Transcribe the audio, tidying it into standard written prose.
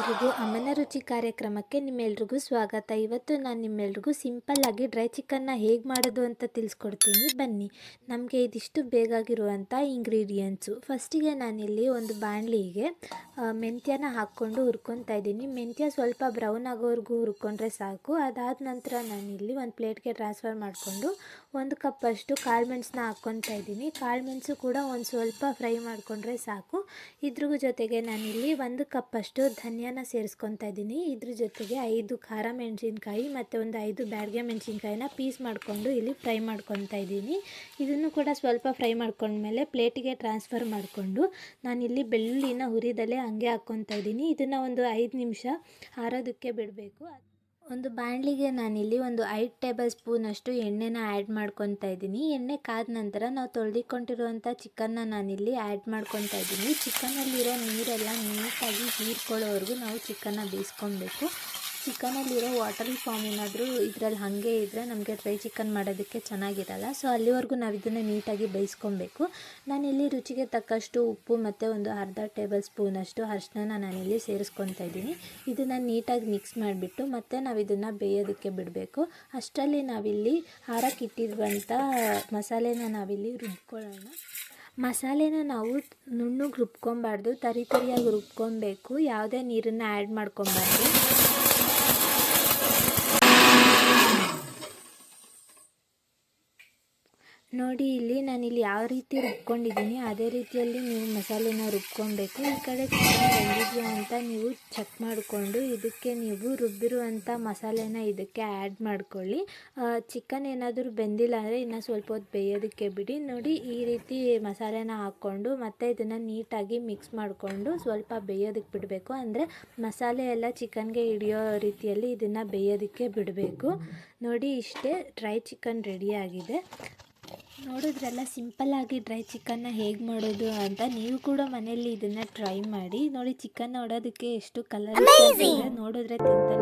ಎಲ್ರಿಗೂ ಅಮ್ಮನ ರುಚಿ ಕಾರ್ಯಕ್ರಮಕ್ಕೆ ನಿಮ್ಮೆಲ್ರಿಗೂ ಸ್ವಾಗತ. ಇವತ್ತು ನಾನು ನಿಮ್ಮೆಲ್ರಿಗೂ ಸಿಂಪಲ್ಲಾಗಿ ಡ್ರೈ ಚಿಕನ್ನ ಹೇಗೆ ಮಾಡೋದು ಅಂತ ತಿಳಿಸ್ಕೊಡ್ತೀನಿ, ಬನ್ನಿ. ನಮಗೆ ಇದಿಷ್ಟು ಬೇಕಾಗಿರುವಂಥ ಇಂಗ್ರೀಡಿಯೆಂಟ್ಸು. ಫಸ್ಟಿಗೆ ನಾನಿಲ್ಲಿ ಒಂದು ಬಾಣಲಿಗೆ ಮೆಂತ್ಯನ ಹಾಕ್ಕೊಂಡು ಹುರ್ಕೊತಾ ಇದ್ದೀನಿ. ಮೆಂತ್ಯ ಸ್ವಲ್ಪ ಬ್ರೌನ್ ಆಗೋವರೆಗೂ ಹುರ್ಕೊಂಡ್ರೆ ಸಾಕು. ಅದಾದ ನಂತರ ನಾನಿಲ್ಲಿ ಒಂದು ಪ್ಲೇಟ್ಗೆ ಟ್ರಾನ್ಸ್ಫರ್ ಮಾಡಿಕೊಂಡು 1 ಕಪ್ಪಷ್ಟು ಕಾಳು ಮೆಣಸನ್ನ ಹಾಕ್ಕೊತಾ ಇದ್ದೀನಿ. ಕಾಳು ಮೆಣಸು ಕೂಡ ಒಂದು ಸ್ವಲ್ಪ ಫ್ರೈ ಮಾಡಿಕೊಂಡ್ರೆ ಸಾಕು. ಇದ್ರ ಜೊತೆಗೆ ನಾನಿಲ್ಲಿ 1 ಕಪ್ಪಷ್ಟು ಧನಿಯಾನ ಸೇರಿಸ್ಕೊತಾ ಇದ್ದೀನಿ. ಇದ್ರ ಜೊತೆಗೆ 5 ಖಾರ ಮೆಣಸಿನ್ಕಾಯಿ ಮತ್ತು ಒಂದು 5 ಬ್ಯಾಡಗೆ ಮೆಣಸಿನ್ಕಾಯಿನ ಪೀಸ್ ಮಾಡಿಕೊಂಡು ಇಲ್ಲಿ ಫ್ರೈ ಮಾಡ್ಕೊತಾ ಇದ್ದೀನಿ. ಇದನ್ನು ಕೂಡ ಸ್ವಲ್ಪ ಫ್ರೈ ಮಾಡ್ಕೊಂಡ್ಮೇಲೆ ಪ್ಲೇಟಿಗೆ ಟ್ರಾನ್ಸ್ಫರ್ ಮಾಡಿಕೊಂಡು ನಾನಿಲ್ಲಿ ಬೆಳ್ಳುಳ್ಳಿನ ಹುರಿದಲ್ಲೇ ಹಂಗೆ ಹಾಕ್ಕೊತಾ ಇದ್ದೀನಿ. ಇದನ್ನು ಒಂದು 5 ನಿಮಿಷ ಆರೋದಕ್ಕೆ ಬಿಡಬೇಕು. ಒಂದು ಬಾಣಲಿಗೆ ನಾನಿಲ್ಲಿ ಒಂದು 5 ಟೇಬಲ್ ಸ್ಪೂನಷ್ಟು ಎಣ್ಣೆನ ಆ್ಯಡ್ ಮಾಡ್ಕೊತಾ ಇದ್ದೀನಿ. ಎಣ್ಣೆ ಕಾದ ನಂತರ ನಾವು ತೊಳೆದಿಕೊಂಡಿರುವಂಥ ಚಿಕನ್ನ ನಾನಿಲ್ಲಿ ಆ್ಯಡ್ ಮಾಡ್ಕೊತಾ ಇದ್ದೀನಿ. ಚಿಕನಲ್ಲಿರೋ ನೀರೆಲ್ಲ ನೀಟಾಗಿ ಹೀರ್ಕೊಳ್ಳೋವರೆಗೂ ನಾವು ಚಿಕನ್ನ ಬೇಯಿಸ್ಕೊಬೇಕು. ಚಿಕನಲ್ಲಿರೋ ವಾಟರಿ ಫಾರ್ಮ್ ಏನಾದರೂ ಇದರಲ್ಲಿ ಹಾಗೆ ಇದ್ದರೆ ನಮಗೆ ಡ್ರೈ ಚಿಕನ್ ಮಾಡೋದಕ್ಕೆ ಚೆನ್ನಾಗಿರಲ್ಲ. ಸೊ ಅಲ್ಲಿವರೆಗೂ ನಾವು ಇದನ್ನು ನೀಟಾಗಿ ಬೇಯಿಸ್ಕೊಬೇಕು. ನಾನಿಲ್ಲಿ ರುಚಿಗೆ ತಕ್ಕಷ್ಟು ಉಪ್ಪು ಮತ್ತು ಒಂದು ಅರ್ಧ ಟೇಬಲ್ ಸ್ಪೂನಷ್ಟು ಅರಿಶಿನ ನಾನಿಲ್ಲಿ ಸೇರಿಸ್ಕೊತಾ ಇದ್ದೀನಿ. ಇದನ್ನು ನೀಟಾಗಿ ಮಿಕ್ಸ್ ಮಾಡಿಬಿಟ್ಟು ಮತ್ತೆ ನಾವು ಇದನ್ನು ಬೇಯೋದಕ್ಕೆ ಬಿಡಬೇಕು. ಅಷ್ಟರಲ್ಲಿ ನಾವಿಲ್ಲಿ ಹಾರಕ್ಕಿಟ್ಟಿರುವಂಥ ಮಸಾಲೆನ ನಾವಿಲ್ಲಿ ರುಬ್ಕೊಳ್ಳೋಣ. ಮಸಾಲೆನ ನಾವು ನುಣ್ಣಗೆ ರುಬ್ಕೊಬಾರ್ದು, ತರಿಯಾಗಿ ರುಬ್ಕೊಬೇಕು. ಯಾವುದೇ ನೀರನ್ನು ಆ್ಯಡ್ ಮಾಡ್ಕೊಬಾರ್ದು. ನೋಡಿ, ಇಲ್ಲಿ ನಾನಿಲ್ಲಿ ಯಾವ ರೀತಿ ರುಬ್ಕೊಂಡಿದ್ದೀನಿ ಅದೇ ರೀತಿಯಲ್ಲಿ ನೀವು ಮಸಾಲೆನ ರುಬ್ಕೊಬೇಕು. ಈ ಕಡೆ ಚಿಕನ್ ಬೆಂದಿದೆಯಾ ಅಂತ ನೀವು ಚೆಕ್ ಮಾಡಿಕೊಂಡು ಇದಕ್ಕೆ ನೀವು ರುಬ್ಬಿರುವಂಥ ಮಸಾಲೆನ ಇದಕ್ಕೆ ಆ್ಯಡ್ ಮಾಡ್ಕೊಳ್ಳಿ. ಚಿಕನ್ ಏನಾದರೂ ಬೆಂದಿಲ್ಲ ಅಂದರೆ ಇನ್ನು ಸ್ವಲ್ಪ ಹೊತ್ತು ಬೇಯೋದಕ್ಕೆ ಬಿಡಿ. ನೋಡಿ, ಈ ರೀತಿ ಮಸಾಲೆನ ಹಾಕ್ಕೊಂಡು ಮತ್ತೆ ಇದನ್ನು ನೀಟಾಗಿ ಮಿಕ್ಸ್ ಮಾಡಿಕೊಂಡು ಸ್ವಲ್ಪ ಬೇಯೋದಕ್ಕೆ ಬಿಡಬೇಕು. ಅಂದರೆ ಮಸಾಲೆ ಎಲ್ಲ ಚಿಕನ್ಗೆ ಹಿಡಿಯೋ ರೀತಿಯಲ್ಲಿ ಇದನ್ನು ಬೇಯೋದಕ್ಕೆ ಬಿಡಬೇಕು. ನೋಡಿ, ಇಷ್ಟೇ ಡ್ರೈ ಚಿಕನ್ ರೆಡಿಯಾಗಿದೆ. ನೋಡಿದ್ರಲ್ಲ ಸಿಂಪಲ್ಲಾಗಿ ಡ್ರೈ ಚಿಕನ್ನ ಹೇಗೆ ಮಾಡೋದು ಅಂತ. ನೀವು ಕೂಡ ಮನೆಯಲ್ಲಿ ಇದನ್ನು ಟ್ರೈ ಮಾಡಿ ನೋಡಿ. ಚಿಕನ್ ನೋಡೋದಕ್ಕೆ ಎಷ್ಟು ಕಲರ್ ನೋಡಿದ್ರೆ ತಿಂತಾರೆ.